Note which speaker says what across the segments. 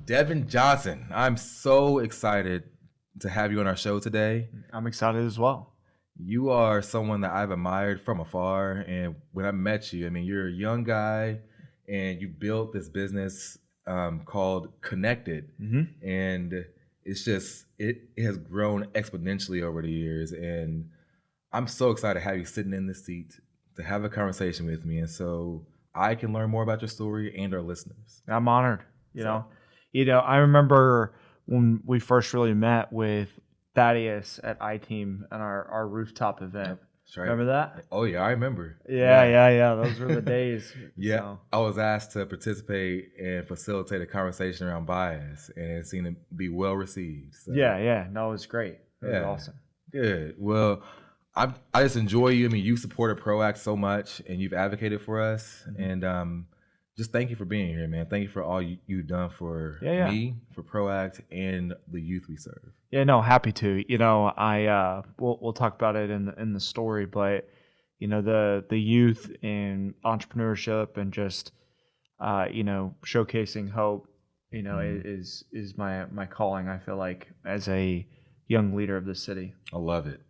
Speaker 1: Devin Johnson, I'm so excited to have you on our show today.
Speaker 2: I'm excited as well.
Speaker 1: You are someone that I've admired from afar. And when I met you, I mean, you're a young guy and you built this business called Kennected.
Speaker 2: Mm-hmm.
Speaker 1: And it's just, it has grown exponentially over the years. And I'm so excited to have you sitting in this seat to have a conversation with me. And so I can learn more about your story and our listeners.
Speaker 2: I'm honored. You know, I remember when we first really met with Thaddeus at iTeam and our rooftop event.
Speaker 1: That's right.
Speaker 2: Remember that?
Speaker 1: Oh yeah, I remember.
Speaker 2: Yeah. Those were the days.
Speaker 1: Yeah,
Speaker 2: So.
Speaker 1: I was asked to participate and facilitate a conversation around bias, and it seemed to be well received. So.
Speaker 2: Yeah. No, it was great. It was awesome.
Speaker 1: Good. Well, I just enjoy you. I mean, you supported ProAct so much, and you've advocated for us, and just thank you for being here, man. Thank you for all you've done for me, for ProAct, and the youth we serve.
Speaker 2: Yeah, no, happy to. You know, we'll talk about it in the story, but you know, the youth in entrepreneurship and just showcasing hope, you know, is my calling. I feel like as a young leader of the city.
Speaker 1: I love it.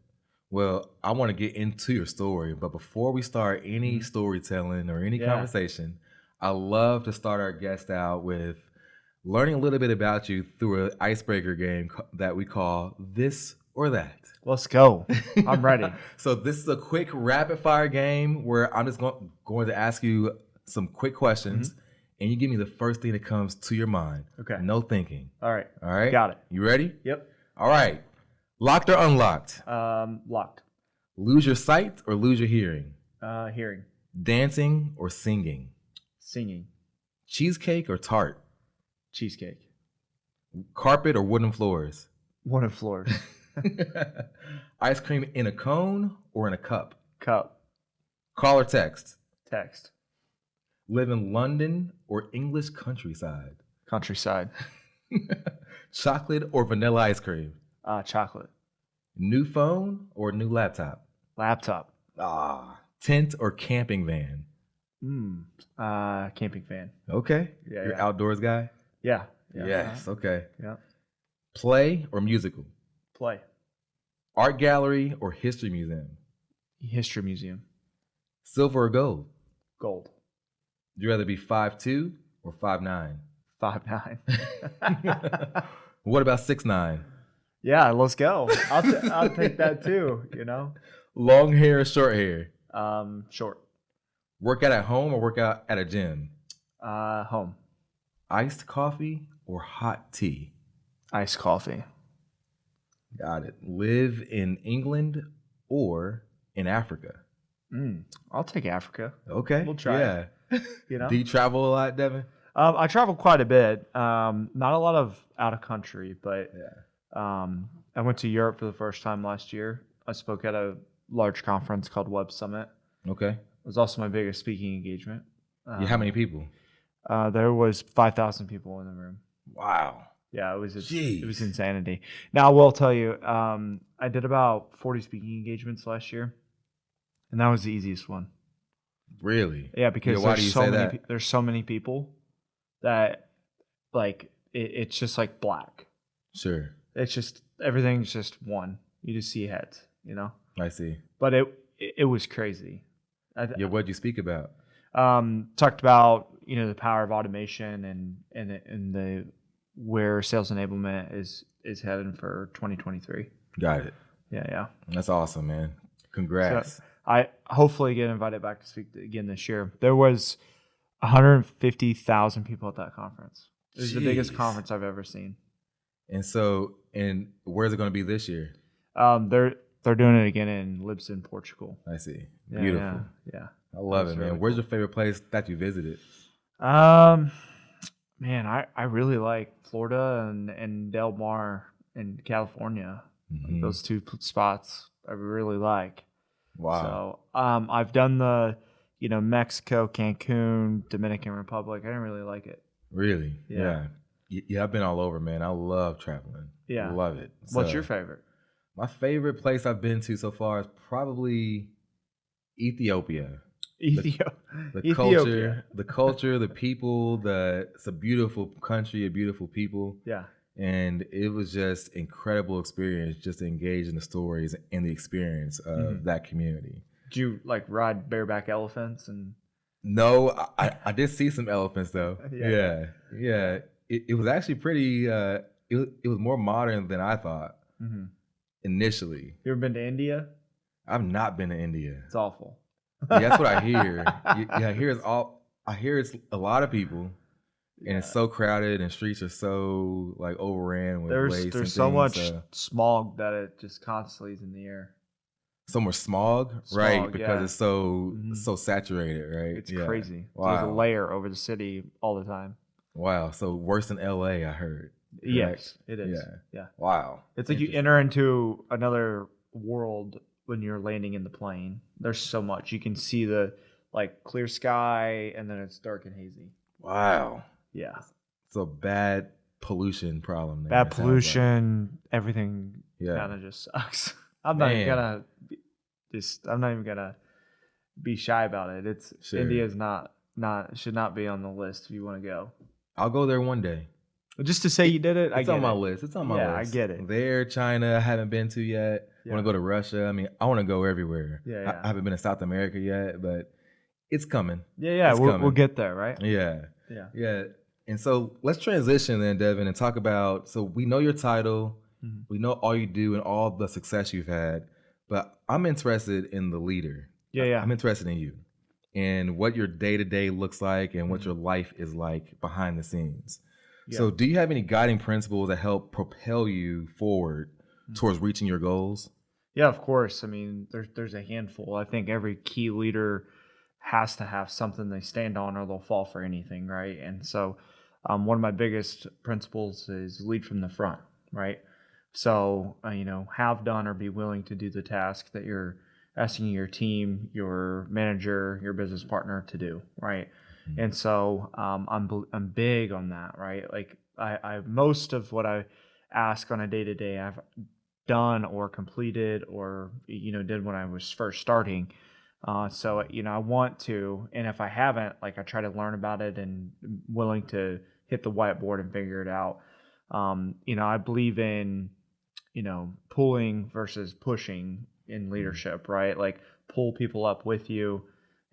Speaker 1: Well, I want to get into your story, but before we start any storytelling or any conversation, I love to start our guest out with learning a little bit about you through an icebreaker game that we call This or That.
Speaker 2: Let's go. I'm ready.
Speaker 1: So this is a quick rapid fire game where I'm just going to ask you some quick questions, and you give me the first thing that comes to your mind.
Speaker 2: Okay.
Speaker 1: No thinking.
Speaker 2: All right.
Speaker 1: Got
Speaker 2: it.
Speaker 1: You ready?
Speaker 2: Yep.
Speaker 1: All right. Locked or unlocked?
Speaker 2: Locked.
Speaker 1: Lose your sight or lose your hearing?
Speaker 2: Hearing.
Speaker 1: Dancing or singing?
Speaker 2: Singing.
Speaker 1: Cheesecake or tart?
Speaker 2: Cheesecake.
Speaker 1: Carpet or wooden floors?
Speaker 2: Wooden floors.
Speaker 1: Ice cream in a cone or in a cup?
Speaker 2: Cup.
Speaker 1: Call or text?
Speaker 2: Text.
Speaker 1: Live in London or English countryside?
Speaker 2: Countryside.
Speaker 1: Chocolate or vanilla ice cream?
Speaker 2: Chocolate.
Speaker 1: New phone or new laptop?
Speaker 2: Laptop.
Speaker 1: Tent or camping van?
Speaker 2: Camping van.
Speaker 1: Okay.
Speaker 2: Yeah.
Speaker 1: You're outdoors guy?
Speaker 2: Yeah.
Speaker 1: Yes. Okay.
Speaker 2: Yeah.
Speaker 1: Play or musical?
Speaker 2: Play.
Speaker 1: Art gallery or history museum?
Speaker 2: History museum.
Speaker 1: Silver or gold?
Speaker 2: Gold.
Speaker 1: Would you rather be 5'2" or 5'9"?
Speaker 2: 5'9".
Speaker 1: What about 6'9"?
Speaker 2: Yeah, let's go. I'll take that too. You know.
Speaker 1: Long hair or short hair?
Speaker 2: Short.
Speaker 1: Work out at home or work out at a gym?
Speaker 2: Home.
Speaker 1: Iced coffee or hot tea?
Speaker 2: Iced coffee.
Speaker 1: Got it. Live in England or in Africa?
Speaker 2: I'll take Africa.
Speaker 1: Okay.
Speaker 2: We'll try it. You know?
Speaker 1: Do you travel a lot, Devin?
Speaker 2: I travel quite a bit. Not a lot of out of country, but I went to Europe for the first time last year. I spoke at a large conference called Web Summit.
Speaker 1: Okay.
Speaker 2: It was also my biggest speaking engagement.
Speaker 1: How many people?
Speaker 2: There was 5,000 people in the room.
Speaker 1: Wow.
Speaker 2: Yeah, it was insanity. Now, I will tell you, I did about 40 speaking engagements last year, and that was the easiest one.
Speaker 1: Really?
Speaker 2: Yeah, because there's so many people that, like, it's just like black.
Speaker 1: Sure.
Speaker 2: It's just, everything's just one. You just see heads, you know?
Speaker 1: I see.
Speaker 2: But it was crazy.
Speaker 1: What'd you speak about?
Speaker 2: Talked about, you know, the power of automation and the where sales enablement is headed for 2023.
Speaker 1: Got it.
Speaker 2: Yeah.
Speaker 1: That's awesome, man. Congrats.
Speaker 2: So I hopefully get invited back to speak again this year. There was 150,000 people at that conference. It was the biggest conference I've ever seen.
Speaker 1: And where's it going to be this year?
Speaker 2: They're doing it again in Lisbon, Portugal.
Speaker 1: I see. Beautiful.
Speaker 2: Yeah.
Speaker 1: I love it, man.
Speaker 2: Really
Speaker 1: Where's your favorite place that you visited?
Speaker 2: Man, I really like Florida and Del Mar in California. Like those two spots I really like.
Speaker 1: Wow.
Speaker 2: So I've done the, you know, Mexico, Cancun, Dominican Republic. I didn't really like it.
Speaker 1: Really?
Speaker 2: Yeah.
Speaker 1: Yeah, I've been all over, man. I love traveling.
Speaker 2: Yeah.
Speaker 1: Love it.
Speaker 2: What's your favorite?
Speaker 1: My favorite place I've been to so far is probably Ethiopia.
Speaker 2: Ethiopia.
Speaker 1: the culture, the people, it's a beautiful country, a beautiful people.
Speaker 2: Yeah.
Speaker 1: And it was just incredible experience just to engage in the stories and the experience of that community.
Speaker 2: Did you like ride bareback elephants and?
Speaker 1: No, I did see some elephants though. Yeah. It was actually pretty. It was more modern than I thought initially.
Speaker 2: You ever been to India?
Speaker 1: I've not been to India.
Speaker 2: It's awful.
Speaker 1: Yeah, that's what I hear. I hear it's a lot of people, and it's so crowded, and streets are so like overran with waste.
Speaker 2: There's so much smog that it just constantly is in the air.
Speaker 1: So much smog, right? Because it's so saturated, right?
Speaker 2: It's crazy.
Speaker 1: Wow.
Speaker 2: There's a layer over the city all the time.
Speaker 1: Wow. So worse than LA, I heard. Correct?
Speaker 2: Yes, it is. Yeah.
Speaker 1: Wow.
Speaker 2: It's like you enter into another world when you're landing in the plane. There's so much. You can see the like clear sky, and then it's dark and hazy.
Speaker 1: Wow.
Speaker 2: Yeah.
Speaker 1: It's a bad pollution problem.
Speaker 2: Bad pollution. Everything kind of just sucks. I'm not even gonna be shy about it. India's should not be on the list if you want to go.
Speaker 1: I'll go there one day.
Speaker 2: Just to say you did it,
Speaker 1: it's on my list. It's on my list.
Speaker 2: I get it.
Speaker 1: There, China, I haven't been to yet. I want to go to Russia. I mean, I want to go everywhere. I haven't been to South America yet, but it's coming.
Speaker 2: We'll get there, right?
Speaker 1: Yeah. And so let's transition then, Devin, and talk about. So we know your title. We know all you do and all the success you've had, but I'm interested in the leader. I'm interested in you and what your day-to-day looks like and what your life is like behind the scenes. So do you have any guiding principles that help propel you forward towards reaching your goals?
Speaker 2: Yeah, of course. I mean, there's a handful. I think every key leader has to have something they stand on or they'll fall for anything, right? And so one of my biggest principles is lead from the front, right? So, have done or be willing to do the task that you're asking your team, your manager, your business partner to do, right? And so I'm big on that, right? Like I most of what I ask on a day-to-day I've done or completed or did when I was first starting. So I want to, and if I haven't, like I try to learn about it and willing to hit the whiteboard and figure it out. I believe in pulling versus pushing in leadership, right? Like pull people up with you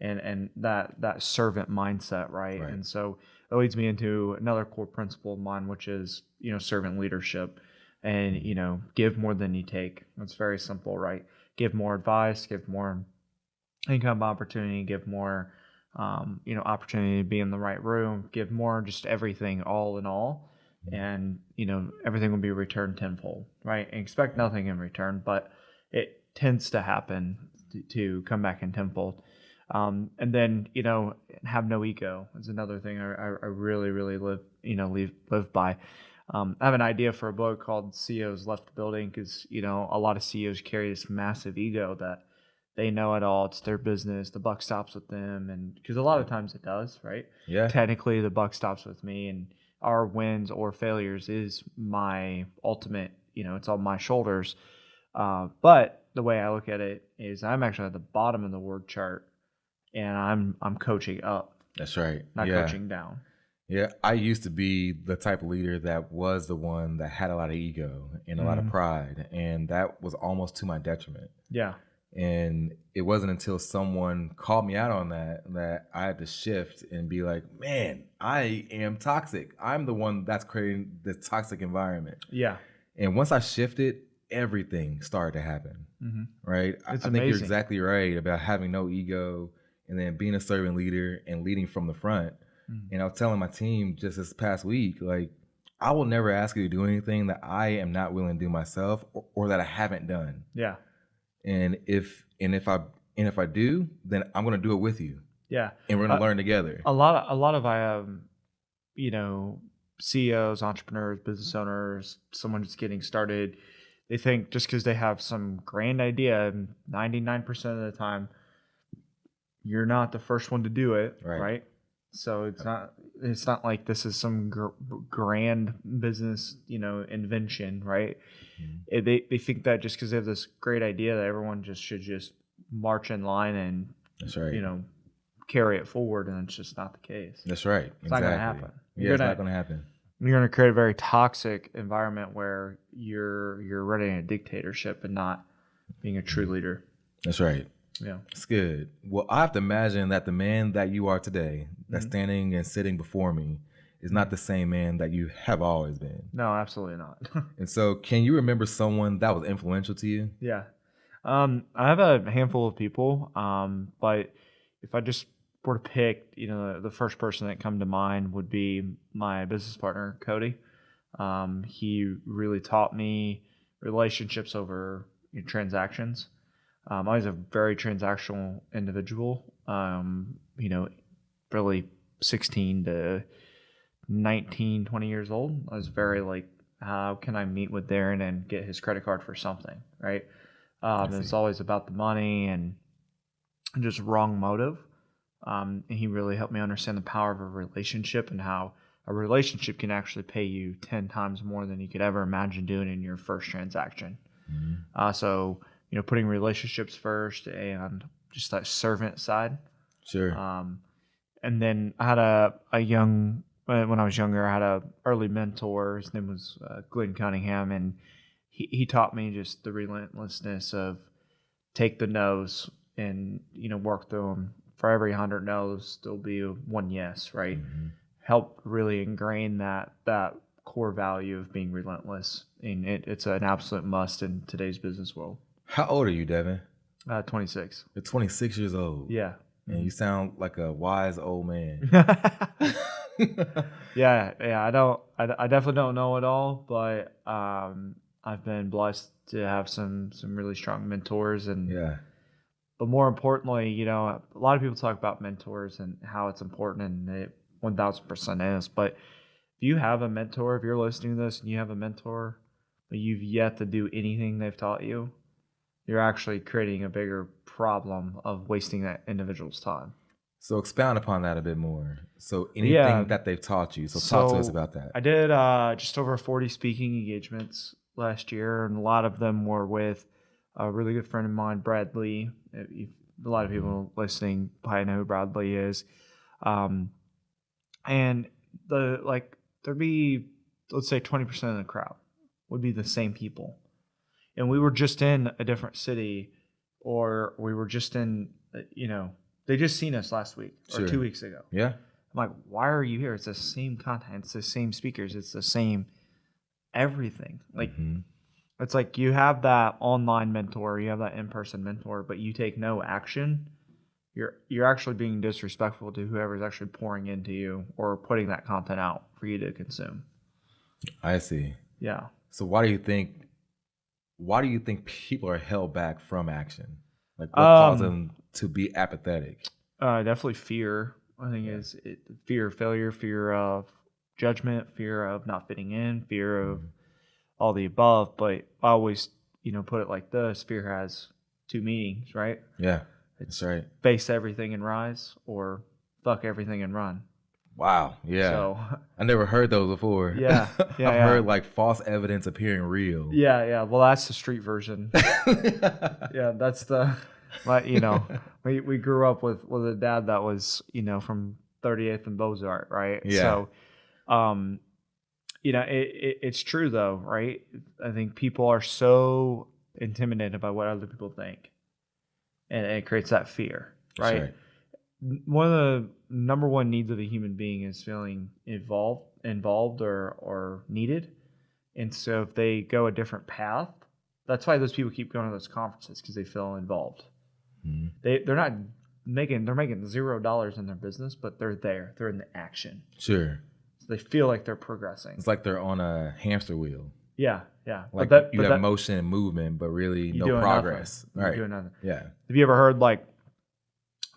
Speaker 2: and that servant mindset, right? And so it leads me into another core principle of mine, which is, servant leadership and, give more than you take. It's very simple, right? Give more advice, give more income opportunity, give more, opportunity to be in the right room, give more, just everything all in all. And, everything will be returned tenfold, right? And expect nothing in return, but it tends to happen to come back in tenfold. And then, have no ego is another thing I really, really live by. I have an idea for a book called CEOs Left the Building because, a lot of CEOs carry this massive ego that they know it all. It's their business. The buck stops with them. And because a lot of times it does, right?
Speaker 1: Yeah.
Speaker 2: Technically, the buck stops with me, and our wins or failures is my ultimate, it's on my shoulders. But the way I look at it is I'm actually at the bottom of the org chart and I'm coaching up.
Speaker 1: That's right.
Speaker 2: Not coaching down.
Speaker 1: Yeah. I used to be the type of leader that was the one that had a lot of ego and a lot of pride. And that was almost to my detriment.
Speaker 2: Yeah.
Speaker 1: And it wasn't until someone called me out on that I had to shift and be like, man, I am toxic. I'm the one that's creating this toxic environment.
Speaker 2: Yeah.
Speaker 1: And once I shifted, everything started to happen. Right? I think you're exactly right about having no ego and then being a servant leader and leading from the front. And I was telling my team just this past week, like, I will never ask you to do anything that I am not willing to do myself or that I haven't done.
Speaker 2: Yeah.
Speaker 1: And if I do, then I'm going to do it with you.
Speaker 2: Yeah.
Speaker 1: And we're going to learn together.
Speaker 2: A lot of CEOs, entrepreneurs, business owners, someone just getting started, they think just because they have some grand idea, 99% of the time, you're not the first one to do it, right? So it's not like this is some grand business, invention, right? They think that just because they have this great idea that everyone just should just march in line and,
Speaker 1: that's right.
Speaker 2: carry it forward, and it's just not the case.
Speaker 1: That's right.
Speaker 2: It's not going to happen.
Speaker 1: It's not going to happen.
Speaker 2: You're going to create a very toxic environment where you're running a dictatorship and not being a true leader.
Speaker 1: That's right.
Speaker 2: Yeah.
Speaker 1: It's good. Well, I have to imagine that the man that you are today, that's standing and sitting before me, is not the same man that you have always been.
Speaker 2: No, absolutely not.
Speaker 1: And so can you remember someone that was influential to you?
Speaker 2: Yeah. I have a handful of people, but if I just were to pick, the first person that come to mind would be my business partner, Cody. He really taught me relationships over transactions. I was a very transactional individual, really 16 to 19, 20 years old. I was very like, how can I meet with Darren and get his credit card for something, right? It's always about the money and just wrong motive. And he really helped me understand the power of a relationship and how a relationship can actually pay you 10 times more than you could ever imagine doing in your first transaction. So, putting relationships first and just that servant side.
Speaker 1: Sure.
Speaker 2: And then I had when I was younger, I had a early mentor. His name was Glenn Cunningham, and he taught me just the relentlessness of take the no's and work through them. For every 100 no's, there'll be one yes, right? Help really ingrain that core value of being relentless, and it's an absolute must in today's business world.
Speaker 1: How old are you, Devin?
Speaker 2: 26.
Speaker 1: You're 26 years old.
Speaker 2: Yeah.
Speaker 1: And you sound like a wise old man.
Speaker 2: Yeah. I definitely don't know it all, but I've been blessed to have some really strong mentors, and but more importantly, a lot of people talk about mentors and how it's important, and it 1000% is. But if you have a mentor, if you're listening to this and you have a mentor, but you've yet to do anything they've taught you, you're actually creating a bigger problem of wasting that individual's time.
Speaker 1: So expound upon that a bit more. So anything that they've taught you. So talk to us about that.
Speaker 2: I did just over 40 speaking engagements last year, and a lot of them were with a really good friend of mine, Brad Lee. A lot of people listening probably know who Brad Lee is. And there'd be, let's say 20% of the crowd would be the same people. And we were just in a different city, or we were just in, they just seen us last week or 2 weeks ago.
Speaker 1: Yeah.
Speaker 2: I'm like, why are you here? It's the same content. It's the same speakers. It's the same everything. Like, it's like you have that online mentor, you have that in-person mentor, but you take no action. You're actually being disrespectful to whoever's actually pouring into you or putting that content out for you to consume.
Speaker 1: I see.
Speaker 2: Yeah.
Speaker 1: So why do you think people are held back from action? Like, what causes them to be apathetic?
Speaker 2: Definitely fear. I think is fear of failure, fear of judgment, fear of not fitting in, fear of all the above. But I always, put it like this: fear has two meanings, right?
Speaker 1: Yeah, that's right.
Speaker 2: Face everything and rise, or fuck everything and run.
Speaker 1: Wow. Yeah.
Speaker 2: So
Speaker 1: I never heard those before.
Speaker 2: Yeah.
Speaker 1: I've heard like false evidence appearing real.
Speaker 2: Yeah. Well, that's the street version. Yeah, that's the. But we grew up with a dad that was from 38th and Bozart, right?
Speaker 1: Yeah.
Speaker 2: So, it's true though, right? I think people are so intimidated by what other people think, and it creates that fear, right? One of the number one needs of a human being is feeling involved or needed, and so if they go a different path, that's why those people keep going to those conferences, because they feel involved. They're making $0 in their business, but they're there. They're in the action.
Speaker 1: Sure.
Speaker 2: So they feel like they're progressing.
Speaker 1: It's like they're on a hamster wheel.
Speaker 2: Yeah.
Speaker 1: Like you have motion and movement, but really no progress.
Speaker 2: Right. You do nothing.
Speaker 1: Yeah.
Speaker 2: Have you ever heard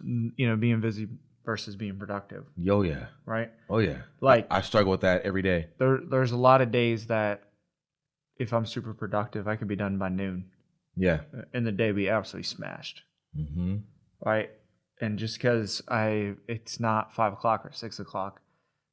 Speaker 2: being busy versus being productive?
Speaker 1: Oh yeah.
Speaker 2: Right.
Speaker 1: Oh yeah.
Speaker 2: Like
Speaker 1: I struggle with that every day.
Speaker 2: There's a lot of days that if I'm super productive, I can be done by noon.
Speaker 1: Yeah.
Speaker 2: And the day be absolutely smashed. Right. And just because it's not 5 o'clock or 6 o'clock,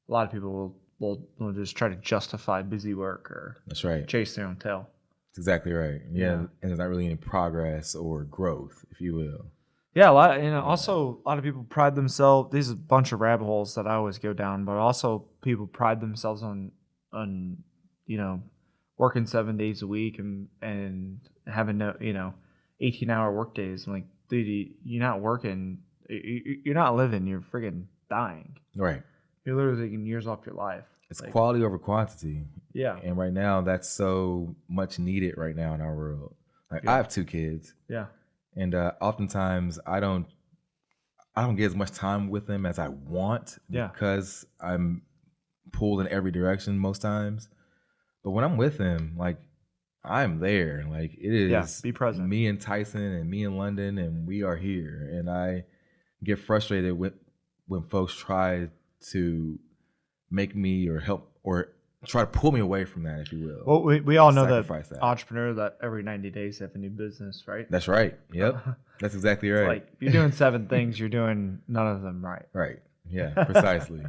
Speaker 2: a lot of people will just try to justify busy work or
Speaker 1: that's right,
Speaker 2: chase their own tail.
Speaker 1: That's exactly right. Yeah. And there's not really any progress or growth, if you will.
Speaker 2: Yeah, also a lot of people pride themselves. These are a bunch of rabbit holes that I always go down, but also people pride themselves on you know working 7 days a week and having 18-hour work days. I'm like, dude, you're not working, you're not living, you're friggin' dying.
Speaker 1: Right.
Speaker 2: You're literally taking years off your life.
Speaker 1: It's quality over quantity.
Speaker 2: Yeah.
Speaker 1: And right now, that's so much needed right now in our world. Like, I have 2 kids.
Speaker 2: Yeah.
Speaker 1: And oftentimes I don't get as much time with them as I want because I'm pulled in every direction most times. But when I'm with them, like, I'm there. Like, it is
Speaker 2: be present.
Speaker 1: Me and Tyson and me in London, and we are here. And I get frustrated when folks try to make me or help or try to pull me away from that, if you will.
Speaker 2: Well, we all know that entrepreneur that every 90 days they have a new business, right?
Speaker 1: That's right. Yep. That's exactly right.
Speaker 2: Like, if you're doing 7 things, you're doing none of them right.
Speaker 1: Right. Yeah, precisely.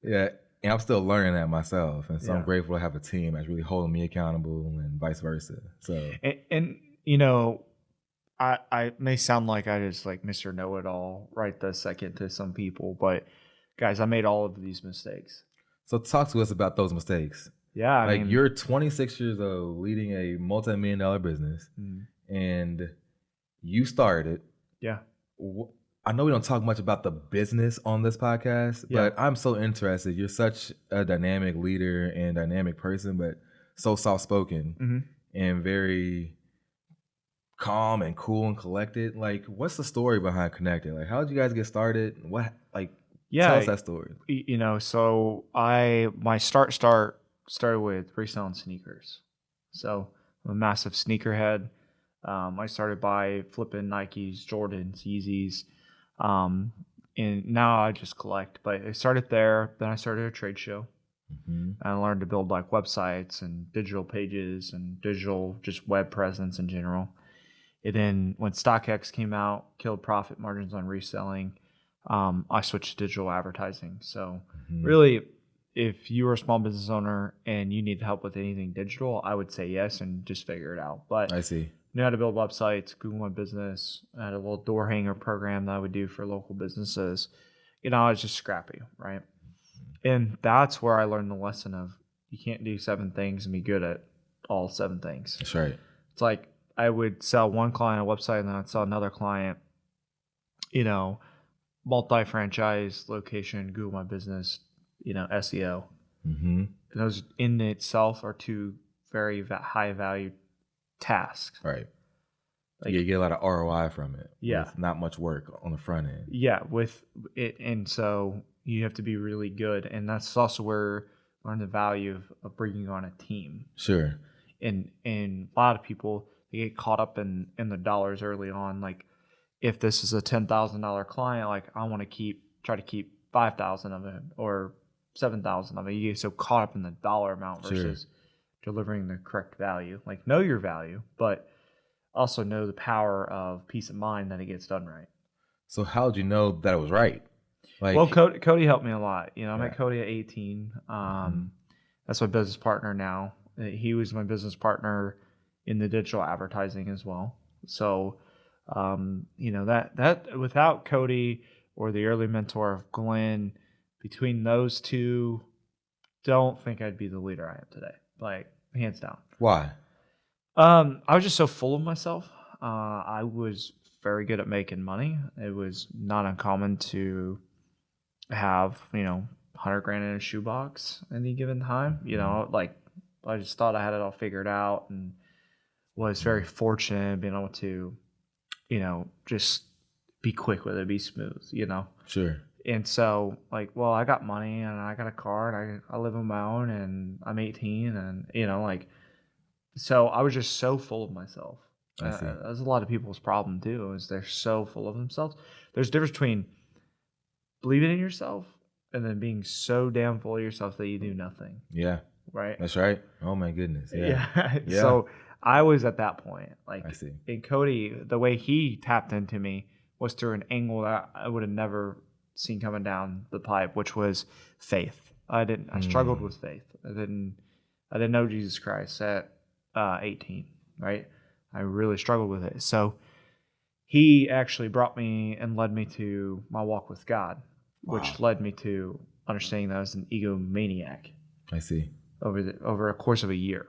Speaker 1: Yeah. And I'm still learning that myself. And so I'm grateful to have a team that's really holding me accountable and vice versa. So
Speaker 2: and I may sound like I just like Mr. Know-It-All right this second to some people, but guys, I made all of these mistakes.
Speaker 1: So talk to us about those mistakes.
Speaker 2: Yeah, I mean,
Speaker 1: you're 26 years old, leading a multi-million-dollar business, and you started it.
Speaker 2: Yeah.
Speaker 1: I know we don't talk much about the business on this podcast, but I'm so interested. You're such a dynamic leader and dynamic person, but so soft-spoken and very calm and cool and collected. Like, what's the story behind Kennected? Like, how did you guys get started? Tell us that story.
Speaker 2: So my started with reselling sneakers. So I'm a massive sneakerhead. I started by flipping Nikes, Jordans, Yeezys, and now I just collect. But I started there. Then I started a trade show. And I learned to build like websites and digital pages and digital just web presence in general. And then when StockX came out, killed profit margins on reselling, I switched to digital advertising. So really, if you were a small business owner and you need help with anything digital, I would say yes and just figure it out. But
Speaker 1: I see.
Speaker 2: Knew how to build websites, Google My Business. I had a little door hanger program that I would do for local businesses. I was just scrappy, right? And that's where I learned the lesson of you can't do 7 things and be good at all 7 things.
Speaker 1: That's right.
Speaker 2: It's like I would sell one client a website and then I'd sell another client, multi-franchise location, Google My Business, SEO. And those in itself are 2 very high value tasks.
Speaker 1: Right. Like, you get a lot of ROI from it.
Speaker 2: Yeah.
Speaker 1: With not much work on the front end.
Speaker 2: Yeah, with it. And so you have to be really good. And that's also where I learned the value of bringing on a team.
Speaker 1: Sure.
Speaker 2: And a lot of people, they get caught up in the dollars early on. Like, if this is a $10,000 client, like, I want to try to keep 5,000 of it or 7,000 of it. You get so caught up in the dollar amount versus delivering the correct value. Like, know your value, but also know the power of peace of mind that it gets done right.
Speaker 1: So how did you know that it was right?
Speaker 2: Well, Cody helped me a lot. I met Cody at 18. That's my business partner now. He was my business partner in the digital advertising as well. So, that without Cody or the early mentor of Glenn, between those 2, don't think I'd be the leader I am today. Like, hands down.
Speaker 1: Why?
Speaker 2: I was just so full of myself. I was very good at making money. It was not uncommon to have, 100 grand in a shoebox at any given time. Like, I just thought I had it all figured out and was very fortunate being able to, just be quick with it, be smooth,
Speaker 1: Sure.
Speaker 2: And so, like, well, I got money and I got a car and I live on my own and I'm 18 and, so I was just so full of myself. That's a lot of people's problem too, is they're so full of themselves. There's a difference between believing in yourself and then being so damn full of yourself that you do nothing.
Speaker 1: Yeah.
Speaker 2: Right?
Speaker 1: That's right. Oh my goodness. Yeah.
Speaker 2: So I was at that point. Like,
Speaker 1: I see.
Speaker 2: And Cody, the way he tapped into me was through an angle that I would have never seen coming down the pipe, which was faith. I struggled with faith. I didn't know Jesus Christ at 18, right? I really struggled with it. So he actually brought me and led me to my walk with God, which
Speaker 1: Wow.
Speaker 2: led me to understanding that I was an egomaniac
Speaker 1: I see.
Speaker 2: over a course of a year.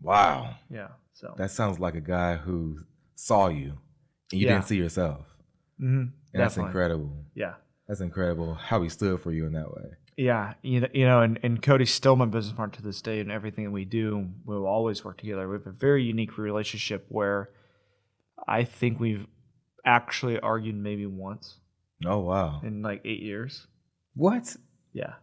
Speaker 1: Wow.
Speaker 2: Yeah. So
Speaker 1: That sounds like a guy who saw you and you
Speaker 2: Yeah.
Speaker 1: didn't see yourself.
Speaker 2: Mm-hmm.
Speaker 1: And that's
Speaker 2: Definitely.
Speaker 1: incredible.
Speaker 2: Yeah.
Speaker 1: That's incredible how he stood for you in that way.
Speaker 2: Yeah, and Cody's still my business partner to this day, and everything that we do, we'll always work together. We have a very unique relationship where I think we've actually argued maybe once
Speaker 1: Oh, wow.
Speaker 2: in like 8 years.
Speaker 1: What?
Speaker 2: Yeah,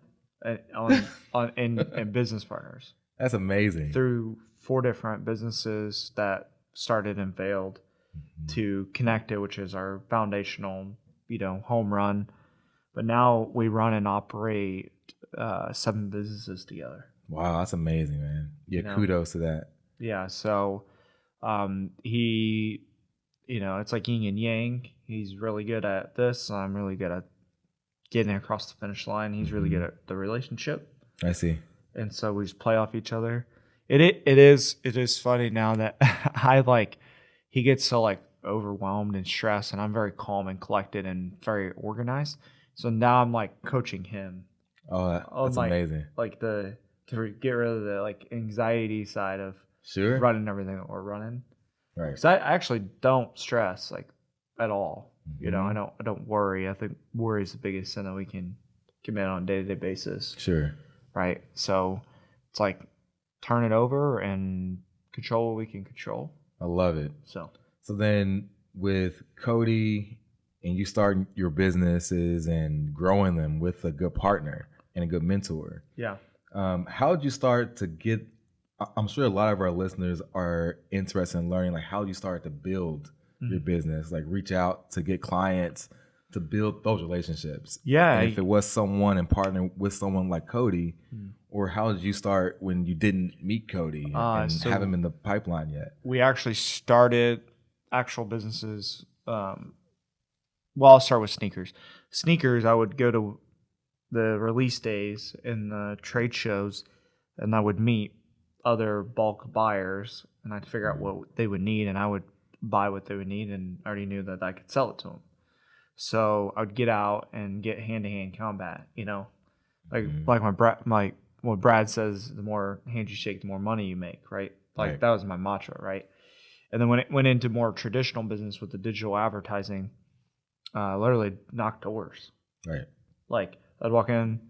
Speaker 2: and business partners
Speaker 1: That's amazing.
Speaker 2: through 4 different businesses that started and failed to Kennected, which is our foundational, home run. But now we run and operate 7 businesses together.
Speaker 1: Wow, that's amazing, man. Yeah, kudos to that.
Speaker 2: Yeah, so he, it's like yin and yang. He's really good at this. I'm really good at getting across the finish line. He's really good at the relationship.
Speaker 1: I see.
Speaker 2: And so we just play off each other. It is funny now that he gets so like overwhelmed and stressed, and I'm very calm and collected and very organized. So now I'm like coaching him.
Speaker 1: Oh, that's amazing.
Speaker 2: Like to get rid of the like anxiety side of running everything that we're running.
Speaker 1: Right.
Speaker 2: Because I actually don't stress like at all. I don't worry. I think worry is the biggest sin that we can commit on a day-to-day basis.
Speaker 1: Sure.
Speaker 2: Right. So it's like turn it over and control what we can control.
Speaker 1: I love it. So then with Cody and you starting your businesses and growing them with a good partner and a good mentor.
Speaker 2: Yeah.
Speaker 1: How did you start to get, I'm sure a lot of our listeners are interested in learning, like how you start to build your business, like reach out to get clients, to build those relationships.
Speaker 2: Yeah.
Speaker 1: And if it was someone and partner with someone like Cody, or how did you start when you didn't meet Cody and have him in the pipeline yet?
Speaker 2: We actually started actual businesses. I'll start with sneakers. Sneakers, I would go to the release days and the trade shows, and I would meet other bulk buyers, and I'd figure out what they would need, and I would buy what they would need, and I already knew that I could sell it to them. So I would get out and get hand-to-hand combat, like what Brad says, the more hands you shake, the more money you make, right? Like that was my mantra, right? And then when it went into more traditional business with the digital advertising, literally knock doors.
Speaker 1: Right.
Speaker 2: Like I'd walk in,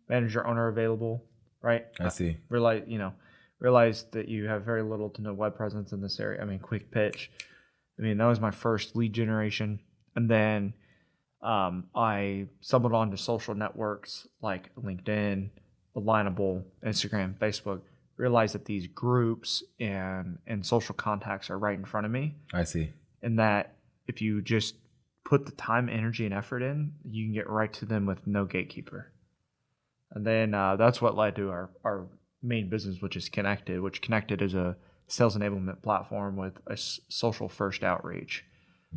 Speaker 2: manager, owner available, right?
Speaker 1: I see.
Speaker 2: Realize that you have very little to no web presence in this area. I mean, quick pitch. That was my first lead generation. And then I stumbled onto social networks like LinkedIn, Alignable, Instagram, Facebook. Realized that these groups and social contacts are right in front of me.
Speaker 1: I see.
Speaker 2: And that if you just put the time, energy, and effort in, you can get right to them with no gatekeeper. And then that's what led to our main business, which is Kennected, which Kennected is a sales enablement platform with a social first outreach.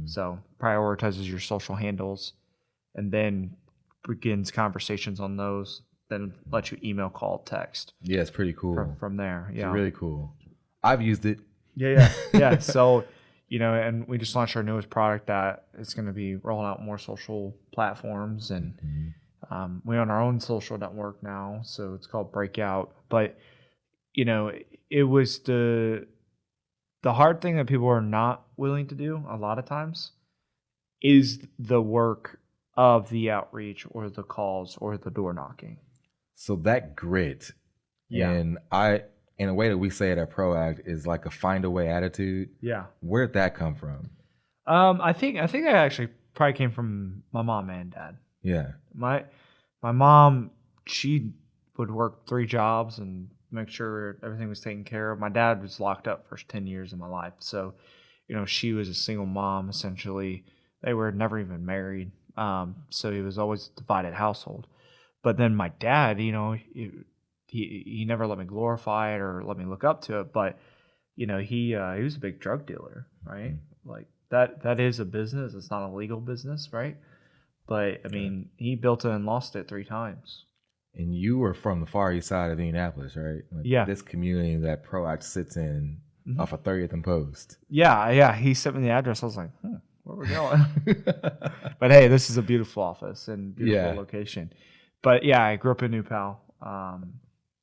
Speaker 2: So prioritizes your social handles and then begins conversations on those, then lets you email, call, text.
Speaker 1: Yeah, it's pretty cool.
Speaker 2: From there. Yeah.
Speaker 1: It's really cool. I've used it.
Speaker 2: Yeah. So, and we just launched our newest product that is going to be rolling out more social platforms, and we own our own social network now, so it's called Breakout. But it was the hard thing that people are not willing to do a lot of times is the work of the outreach or the calls or the door knocking.
Speaker 1: So that grit, and in a way that we say it at ProAct, is like a find a way attitude.
Speaker 2: Yeah.
Speaker 1: Where'd that come from?
Speaker 2: I think I actually probably came from my mom and dad.
Speaker 1: Yeah.
Speaker 2: My mom, she would work 3 jobs and make sure everything was taken care of. My dad was locked up for 10 years of my life. So, she was a single mom, essentially. They were never even married. So it was always a divided household. But then my dad, he never let me glorify it or let me look up to it. But, he was a big drug dealer, right? Like that is a business. It's not a legal business, right? But I mean, he built it and lost it 3 times.
Speaker 1: And you were from the far east side of Indianapolis, right? Like this community that ProAct sits in off of 30th and Post.
Speaker 2: Yeah. He sent me the address. I was like, where we're going. But hey, this is a beautiful office and beautiful location. But yeah, I grew up in New Pal.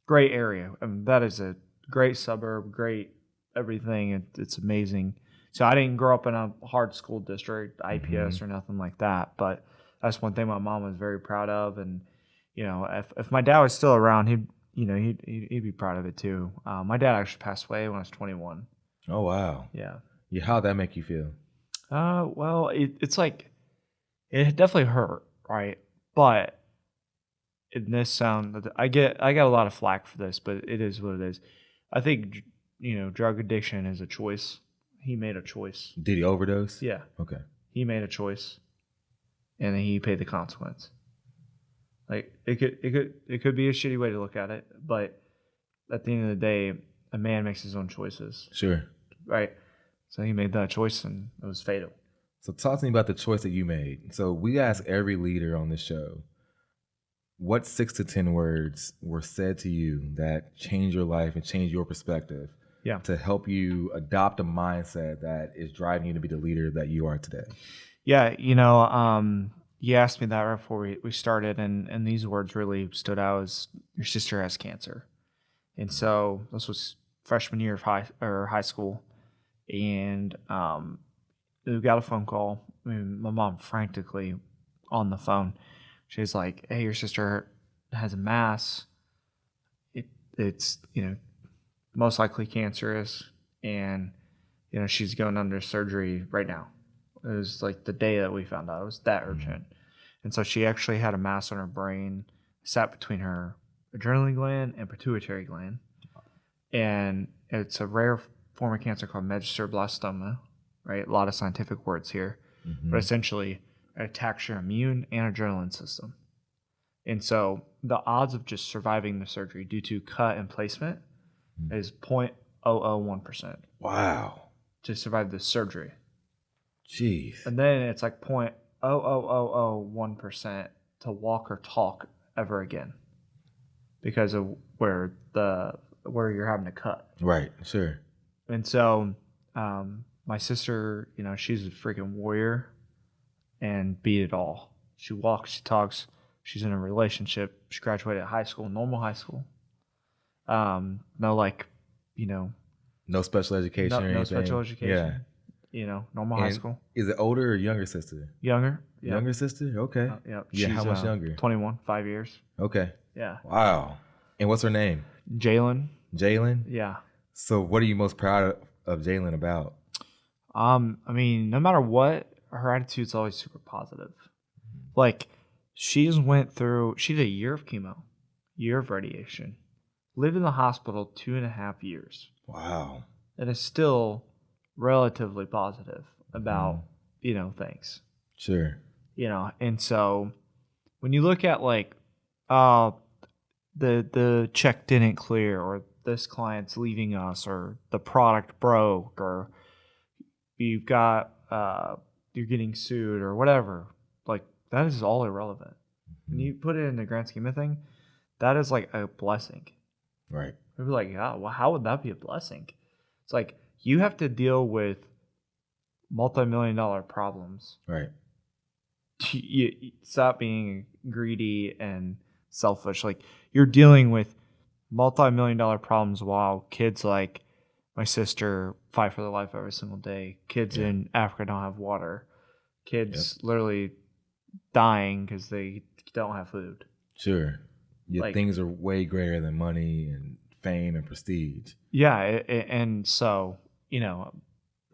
Speaker 2: Great area. I mean, that is a great suburb, great everything. It's amazing. So I didn't grow up in a hard school district, IPS or nothing like that. But that's one thing my mom was very proud of. And, you know, if my dad was still around, he'd be proud of it too. My dad actually passed away when I was 21.
Speaker 1: Oh, wow.
Speaker 2: Yeah.
Speaker 1: How'd that make you feel?
Speaker 2: Well, it's like, it definitely hurt, right? But in this sound, I got a lot of flack for this, but it is what it is. I think, drug addiction is a choice. He made a choice.
Speaker 1: Did he overdose?
Speaker 2: Yeah.
Speaker 1: Okay.
Speaker 2: He made a choice, and he paid the consequence. Like it could be a shitty way to look at it, but at the end of the day, a man makes his own choices.
Speaker 1: Sure.
Speaker 2: Right. So he made that choice, and it was fatal.
Speaker 1: So talk to me about the choice that you made. So we ask every leader on this show, what 6 to 10 words were said to you that changed your life and changed your perspective to help you adopt a mindset that is driving you to be the leader that you are today?
Speaker 2: Yeah, you asked me that right before we started, and these words really stood out as your sister has cancer. And so this was freshman year of high school, and we got a phone call. I mean, my mom frantically on the phone. She's like, "Hey, your sister has a mass. It's most likely cancerous, and she's going under surgery right now." It was like the day that we found out. It was that urgent, and so she actually had a mass on her brain, sat between her adrenaline gland and pituitary gland, and it's a rare form of cancer called medulloblastoma. Right, a lot of scientific words here, but essentially it attacks your immune and adrenaline system. And so the odds of just surviving the surgery due to cut and placement is 0.001%.
Speaker 1: Wow.
Speaker 2: To survive the surgery.
Speaker 1: Jeez.
Speaker 2: And then it's like 0.00001% to walk or talk ever again because of where you're having to cut.
Speaker 1: Right, sure.
Speaker 2: And so my sister, she's a freaking warrior and beat it all. She walks, she talks, she's in a relationship. She graduated high school, normal high school. No
Speaker 1: special education or anything?
Speaker 2: No special education.
Speaker 1: Yeah.
Speaker 2: Normal high school.
Speaker 1: Is it older or younger sister?
Speaker 2: Younger. Yep.
Speaker 1: Younger sister? Okay.
Speaker 2: Yep.
Speaker 1: Yeah,
Speaker 2: she's,
Speaker 1: how much younger?
Speaker 2: 21, 5 years.
Speaker 1: Okay.
Speaker 2: Yeah.
Speaker 1: Wow. And what's her name?
Speaker 2: Jalen.
Speaker 1: Jalen?
Speaker 2: Yeah.
Speaker 1: So what are you most proud of Jalen about?
Speaker 2: I mean, no matter what, her attitude's always super positive. Like, she did a year of chemo, year of radiation, lived in the hospital 2.5 years.
Speaker 1: Wow.
Speaker 2: And is still relatively positive about, things.
Speaker 1: Sure.
Speaker 2: And so when you look at like, the check didn't clear, or this client's leaving us, or the product broke, or you've got you're getting sued or whatever, like that is all irrelevant. When you put it in the grand scheme of thing, that is like a blessing.
Speaker 1: Right.
Speaker 2: People are like, yeah, well, how would that be a blessing? It's like you have to deal with multi-million-dollar problems.
Speaker 1: Right.
Speaker 2: You stop being greedy and selfish. Like you're dealing with multi-million-dollar problems while kids like my sister fight for their life every single day. Kids in Africa don't have water. Kids literally dying because they don't have food.
Speaker 1: Sure. Things are way greater than money and fame and prestige.
Speaker 2: Yeah, and so,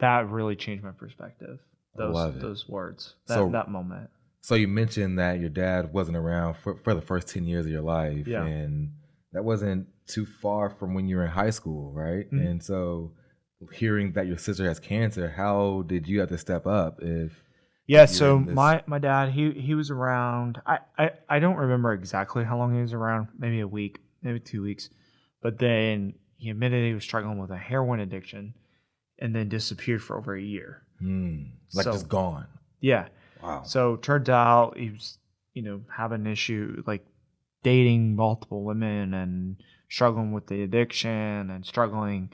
Speaker 2: that really changed my perspective. Those words, that moment.
Speaker 1: So you mentioned that your dad wasn't around for the first 10 years of your life.
Speaker 2: Yeah.
Speaker 1: And that wasn't too far from when you were in high school, right? Mm-hmm. And so hearing that your sister has cancer, how did you have to step up
Speaker 2: so my dad, he was around. I don't remember exactly how long he was around, maybe a week, maybe 2 weeks. But then he admitted he was struggling with a heroin addiction and then disappeared for over a year.
Speaker 1: Just gone.
Speaker 2: Yeah.
Speaker 1: Wow.
Speaker 2: So turns out he was, having an issue like dating multiple women and struggling with the addiction and struggling.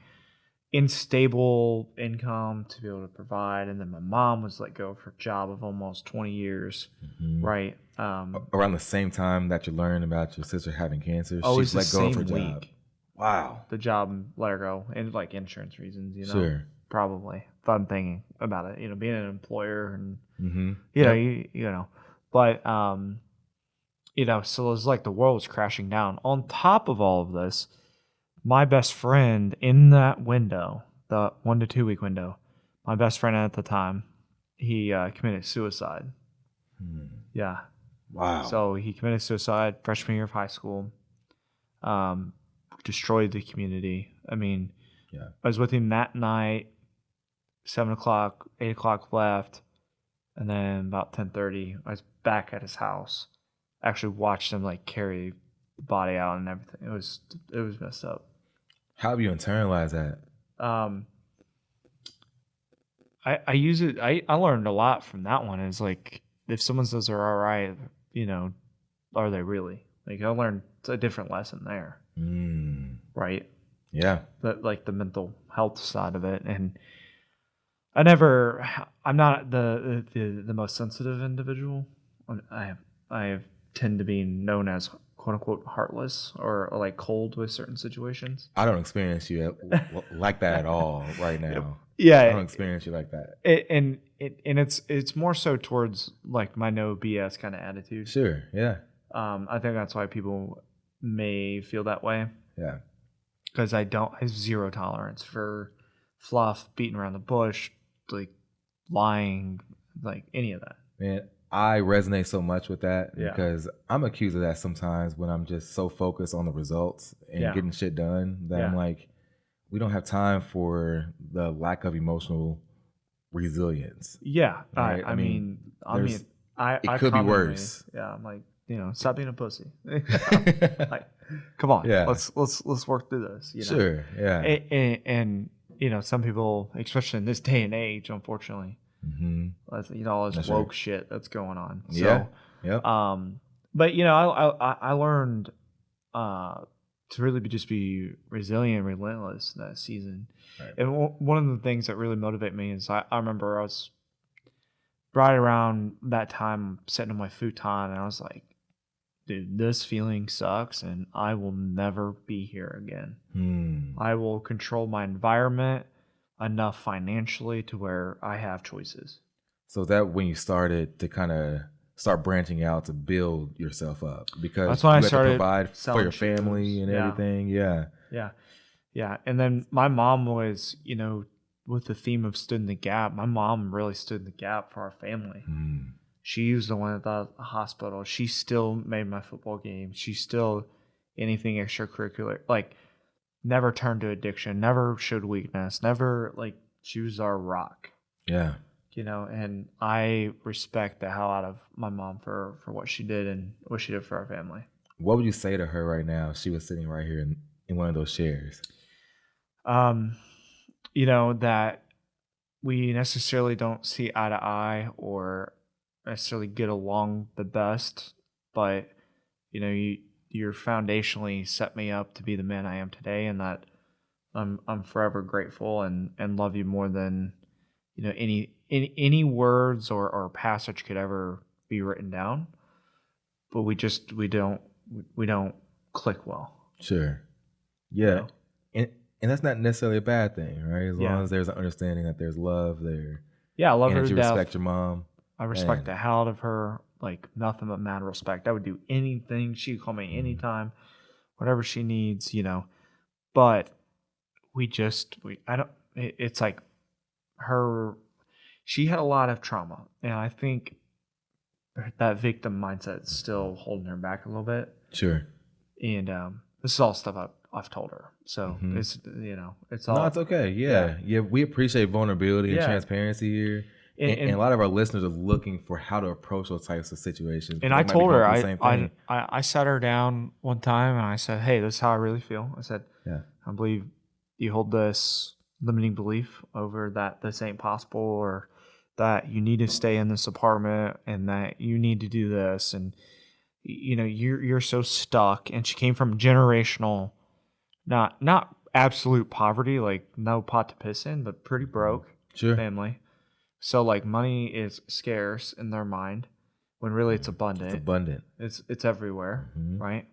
Speaker 2: unstable income to be able to provide. And then my mom was let go of her job of almost 20 years, right?
Speaker 1: Around the same time that you learned about your sister having cancer,
Speaker 2: Always
Speaker 1: she's let go of her
Speaker 2: same
Speaker 1: job.
Speaker 2: week.
Speaker 1: Wow.
Speaker 2: The job let her go, and like insurance reasons,
Speaker 1: Sure.
Speaker 2: probably. If I'm thinking about it, being an employer and but so it was like the world was crashing down. On top of all of this, my best friend in that window, the 1 to 2 week window, my best friend at the time, he committed suicide. Yeah.
Speaker 1: Wow.
Speaker 2: So he committed suicide freshman year of high school. Destroyed the community. I mean, I was with him that night. 7 o'clock, 8 o'clock left, and then about 10:30, I was back at his house. I actually watched him like carry the body out and everything. It was messed up.
Speaker 1: How have you internalized that?
Speaker 2: I use it. I learned a lot from that one. It's like if someone says they're all right, are they really? Like I learned a different lesson there. Right.
Speaker 1: Yeah.
Speaker 2: But like the mental health side of it, and I'm not the most sensitive individual. I tend to be known as quote unquote heartless or like cold with certain situations.
Speaker 1: I don't experience you like that at all right now.
Speaker 2: Yeah,
Speaker 1: I don't experience you like that.
Speaker 2: It's more so towards like my no BS kind of attitude.
Speaker 1: Sure. Yeah.
Speaker 2: I think that's why people may feel that way.
Speaker 1: Yeah.
Speaker 2: Because I have zero tolerance for fluff, beating around the bush, like lying, like any of that.
Speaker 1: Man, I resonate so much with that because I'm accused of that sometimes when I'm just so focused on the results and getting shit done that I'm like, we don't have time for the lack of emotional resilience.
Speaker 2: Yeah.
Speaker 1: Right?
Speaker 2: I mean,
Speaker 1: it could be worse.
Speaker 2: Yeah. I'm like, stop being a pussy. Like, come on. Yeah. Let's work through this.
Speaker 1: Sure. Yeah.
Speaker 2: And some people, especially in this day and age, unfortunately, all this woke shit that's going on. So, but I learned to really just be resilient and relentless in that season. Right. And one of the things that really motivate me is I remember I was right around that time sitting on my futon and I was like, dude, this feeling sucks and I will never be here again. I will control my environment enough financially to where I have choices.
Speaker 1: So that when you started to kind of start branching out to build yourself up because
Speaker 2: that's when
Speaker 1: you
Speaker 2: I
Speaker 1: had
Speaker 2: started
Speaker 1: to provide for your family and everything. Yeah.
Speaker 2: And then my mom was, with the theme of stood in the gap, my mom really stood in the gap for our family. She was the one at the hospital. She still made my football game. She still anything extracurricular, like never turned to addiction, never showed weakness, never like she was our rock.
Speaker 1: Yeah.
Speaker 2: And I respect the hell out of my mom for what she did and what she did for our family.
Speaker 1: What would you say to her right now if she was sitting right here in one of those chairs?
Speaker 2: That we necessarily don't see eye to eye or necessarily get along the best, but you're foundationally set me up to be the man I am today, and that I'm forever grateful and love you more than any words or passage could ever be written down. But we don't click well.
Speaker 1: Sure. Yeah. And that's not necessarily a bad thing, right? As long as there's an understanding that there's love there.
Speaker 2: Yeah, I love her
Speaker 1: and
Speaker 2: to
Speaker 1: you
Speaker 2: death.
Speaker 1: Respect your mom.
Speaker 2: I respect the hell out of her, like nothing but mad respect. I would do anything. She could call me anytime, whatever she needs, But it's like she had a lot of trauma. And I think that victim mindset is still holding her back a little bit.
Speaker 1: Sure.
Speaker 2: And this is all stuff I've told her. So it's, it's all.
Speaker 1: No, it's okay. Yeah. We appreciate vulnerability and transparency here. And a lot of our listeners are looking for how to approach those types of situations.
Speaker 2: And I told her, I sat her down one time and I said, hey, this is how I really feel. I said, I believe you hold this limiting belief over that this ain't possible, or that you need to stay in this apartment and that you need to do this. And, you're so stuck. And she came from generational, not absolute poverty, like no pot to piss in, but pretty broke
Speaker 1: Sure.
Speaker 2: family. So like money is scarce in their mind when really it's abundant.
Speaker 1: It's abundant.
Speaker 2: It's everywhere,
Speaker 1: Mhm.
Speaker 2: right?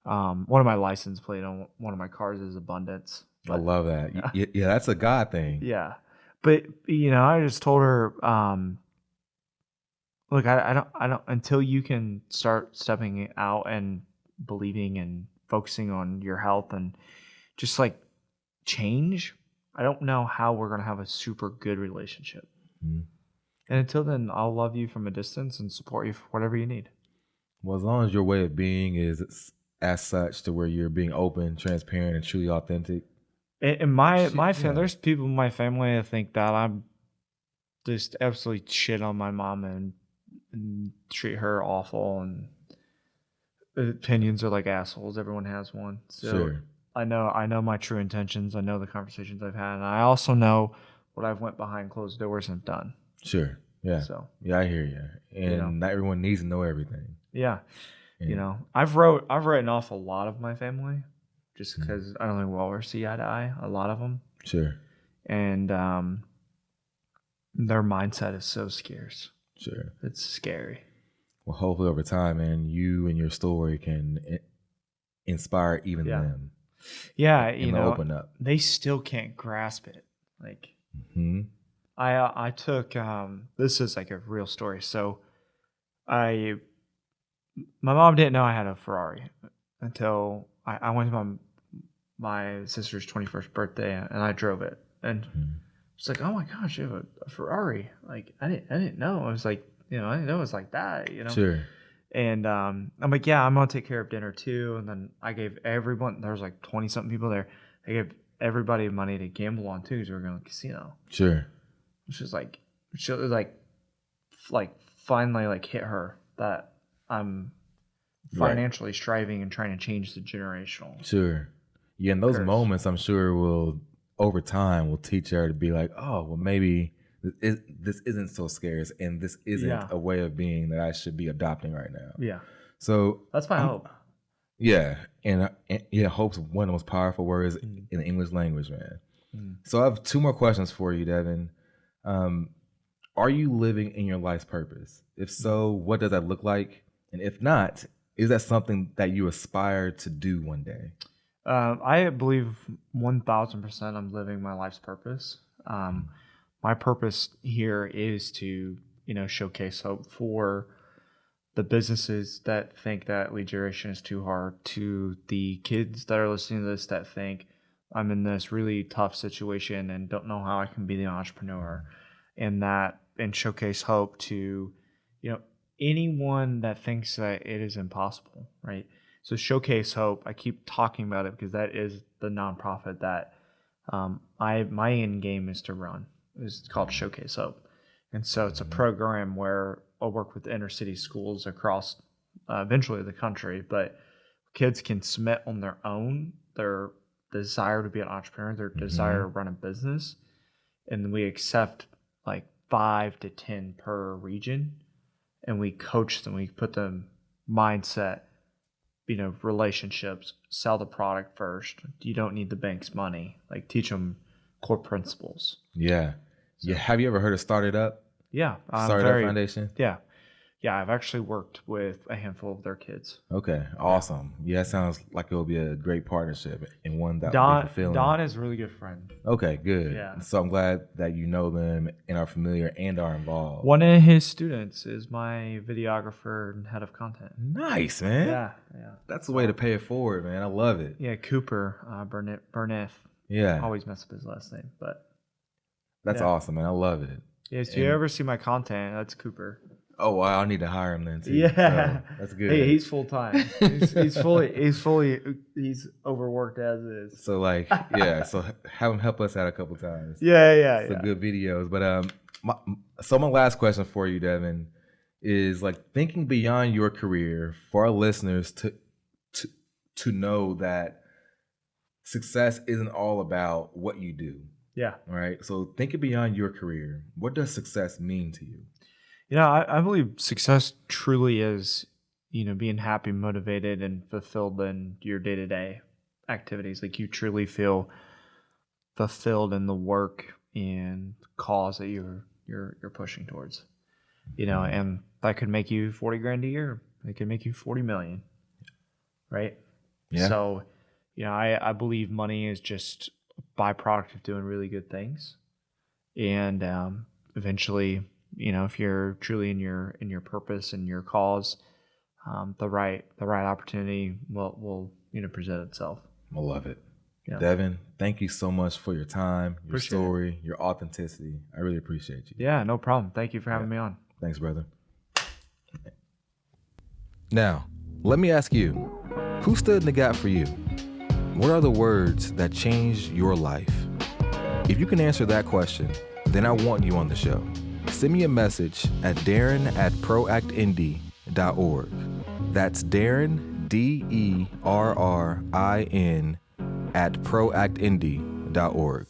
Speaker 2: One of my license plate on one of my cars is abundance.
Speaker 1: I love that. Yeah, that's a God thing.
Speaker 2: Yeah. But I just told her, look, I don't until you can start stepping out and believing and focusing on your health and just like change, I don't know how we're gonna have a super good relationship.
Speaker 1: Mhm.
Speaker 2: And until then, I'll love you from a distance and support you for whatever you need.
Speaker 1: Well, as long as your way of being is as such to where you're being open, transparent, and truly authentic.
Speaker 2: And my
Speaker 1: Yeah.
Speaker 2: there's people in my family that think that I'm just absolutely shit on my mom and treat her awful, and opinions are like assholes. Everyone has one. So
Speaker 1: Sure.
Speaker 2: I know my true intentions. I know the conversations I've had, and I also know what I've went behind closed doors and done.
Speaker 1: Sure. Yeah.
Speaker 2: So
Speaker 1: Yeah, I hear you. And not everyone needs to know everything.
Speaker 2: yeah,
Speaker 1: And,
Speaker 2: I've written off a lot of my family just because I don't think we'll ever see eye to eye. A lot of them.
Speaker 1: Sure.
Speaker 2: And their mindset is so scarce.
Speaker 1: Sure.
Speaker 2: It's scary.
Speaker 1: Well, hopefully over time, man, you and your story can inspire even them.
Speaker 2: Yeah,
Speaker 1: and open up.
Speaker 2: they still can't grasp it. Like,
Speaker 1: Hmm.
Speaker 2: I took this is like a real story. So, my mom didn't know I had a Ferrari until I went to my sister's 21st birthday and I drove it, and she's like, "Oh my gosh, you have a Ferrari!" Like, I didn't know. I was like, I didn't know it was like that.
Speaker 1: Sure.
Speaker 2: And I'm like, yeah, I'm gonna take care of dinner too. And then I gave everyone, there was like 20 something people there. I gave everybody money to gamble on too, because we were going to the casino.
Speaker 1: Sure.
Speaker 2: Which is like, she like finally like hit her that I'm financially striving and trying to change the generational.
Speaker 1: Sure. Yeah, and those
Speaker 2: curse.
Speaker 1: moments, I'm sure, will over time will teach her to be like, oh, well, maybe this isn't so scarce, and this isn't a way of being that I should be adopting right now.
Speaker 2: Yeah.
Speaker 1: So
Speaker 2: that's my hope.
Speaker 1: Yeah, and hope's one of the most powerful words in the English language, man. So I have two more questions for you, Devin. Are you living in your life's purpose? If so, what does that look like? And if not, is that something that you aspire to do one day?
Speaker 2: I believe 1,000% I'm living my life's purpose. My purpose here is to, showcase hope for the businesses that think that lead generation is too hard, to the kids that are listening to this that think I'm in this really tough situation and don't know how I can be the entrepreneur, and showcase hope to, anyone that thinks that it is impossible, right? So showcase hope. I keep talking about it because that is the nonprofit that my end game is to run. It's called Showcase Hope, and so it's a program where I'll work with inner city schools across eventually the country, but kids can submit on their own their desire to be an entrepreneur, their desire to run a business, and we accept like 5 to 10 per region, and we coach them. We put them mindset, relationships, sell the product first. You don't need the bank's money. Like, teach them core principles.
Speaker 1: Yeah. So, yeah. Have you ever heard of Start It Up?
Speaker 2: Yeah.
Speaker 1: Start It Up Foundation?
Speaker 2: Yeah. Yeah, I've actually worked with a handful of their kids.
Speaker 1: Okay, awesome. Yeah, it sounds like it'll be a great partnership and one that
Speaker 2: will
Speaker 1: be fulfilling.
Speaker 2: Don is a really good friend.
Speaker 1: Okay, good.
Speaker 2: Yeah.
Speaker 1: So I'm glad that you know them and are familiar and are involved.
Speaker 2: One of his students is my videographer and head of content.
Speaker 1: Nice, man.
Speaker 2: Yeah.
Speaker 1: That's the way to pay it forward, man. I love it.
Speaker 2: Yeah, Cooper Burnett.
Speaker 1: Yeah.
Speaker 2: I always mess up his last name, but
Speaker 1: that's awesome, man. I love it.
Speaker 2: Yeah, so you ever see my content, that's Cooper.
Speaker 1: Oh, wow, I need to hire him then too.
Speaker 2: Yeah,
Speaker 1: so that's good.
Speaker 2: Hey, he's full time. He's overworked as is.
Speaker 1: So like, yeah. So have him help us out a couple times.
Speaker 2: Yeah.
Speaker 1: Some good videos. But my last question for you, Devin, is like thinking beyond your career for our listeners to know that success isn't all about what you do.
Speaker 2: Yeah.
Speaker 1: Right. So thinking beyond your career, what does success mean to you?
Speaker 2: I believe success truly is, being happy, motivated, and fulfilled in your day-to-day activities. Like, you truly feel fulfilled in the work and cause that you're pushing towards. And that could make you 40 grand a year. It could make you 40 million, right?
Speaker 1: Yeah.
Speaker 2: So, I believe money is just a byproduct of doing really good things. And eventually, if you're truly in your purpose and your cause, the right opportunity will present itself.
Speaker 1: I love it.
Speaker 2: Yeah.
Speaker 1: Devin, thank you so much for your time, your
Speaker 2: Appreciate
Speaker 1: story, your authenticity. I really appreciate you.
Speaker 2: Yeah, no problem. Thank you for having me on.
Speaker 1: Thanks, brother. Now, let me ask you, who stood in the gap for you? What are the words that changed your life? If you can answer that question, then I want you on the show. Send me a message at darren@proactnd.org. That's Darren, DERRIN, @proactnd.org.